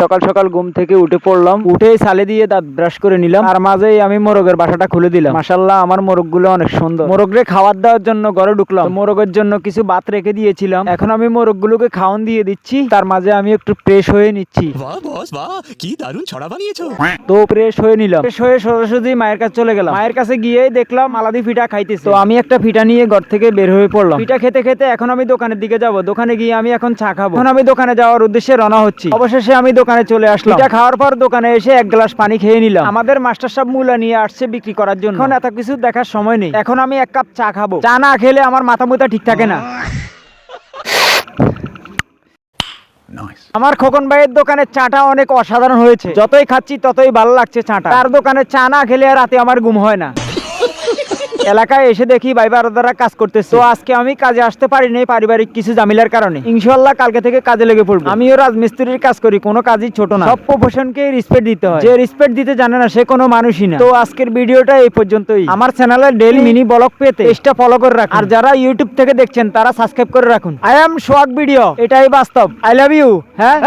সকাল সকাল ঘুম থেকে উঠে পড়লাম, উঠেই সালে দিয়ে দাঁত ব্রাশ করে নিলাম। আর মাঝেই আমি মোরগের বাসাটা খুলে দিলাম। মাশাআল্লাহ, আমার মোরগগুলো অনেক সুন্দর। মোরগরে খাবার দেওয়ার জন্য ঘরে ঢুকলাম। মোরগের জন্য কিছু ভাত রেখে দিয়েছিলাম, এখন আমি মোরগগুলোকে খাওয়ান দিয়ে দিচ্ছি। তার মাঝে আমি একটু ফ্রেশ হয়ে নিচ্ছি। বাহ বস বাহ, কি দারুণ ছড়া বানিয়েছো। তো ফ্রেশ হয়ে নিলাম। ফ্রেশ হয়ে সোজাসুজি মায়ের কাছে চলে গেলাম। মায়ের কাছে গিয়ে দেখলাম আলাদি ফিটা খাইতেছে। তো আমি একটা ফিটা নিয়ে ঘর থেকে বের হয়ে পড়লাম। ফিটা খেতে খেতে এখন আমি দোকানের দিকে যাব। দোকানে গিয়ে আমি এখন চা খাবো। এখন আমি দোকানে যাওয়ার উদ্দেশ্যে রওনা হচ্ছি। অবশেষে আমি দোকানে চলে আসলাম। ফিটা খাওয়ার পর দোকানে এসে এক গ্লাস পানি খেয়ে নিলাম। আমাদের মাস্টার সাহেব মূলা নিয়ে আসছে বিক্রি করার জন্য। এখন এত কিছু দেখার সময় নেই, এখন আমি এক কাপ চা খাবো। চা না খেলে আমার মাথা মুথা ঠিক থাকে না। আমার খোকন ভাইয়ের দোকানের চাটা অনেক অসাধারণ হয়েছে। যতই খাচ্ছি ততই ভালো লাগছে চাটা। তার দোকানে চা না খেলে রাতে আমার ঘুম হয় না। এলাকায় এসে দেখি ভাই বারোদারা কাজ করতেছে। তো আজকে আমি কাজে আসতে পারিনি পারিবারিক কিছু ঝামেলার কারণে। ইনশাআল্লাহ কালকে থেকে কাজে লেগে পড়বো। আমিও রাজমিস্ত্রির কাজ করি, কোনো কাজই ছোট না। সব প্রফেশনকে রেসপেক্ট দিতে হয়। যে রেসপেক্ট দিতে জানে না সে কোনো মানুষই না। তো আজকের ভিডিওটা এই পর্যন্তই। আমার চ্যানেলে ডেইলি মিনি ব্লগ পেতে পেজটা ফলো করে রাখুন। আর যারা ইউটিউব থেকে দেখছেন তারা সাবস্ক্রাইব করে রাখুন। আই এম সোহাগ ভিডিও, এটাই বাস্তব। I love you. হ্যাঁ।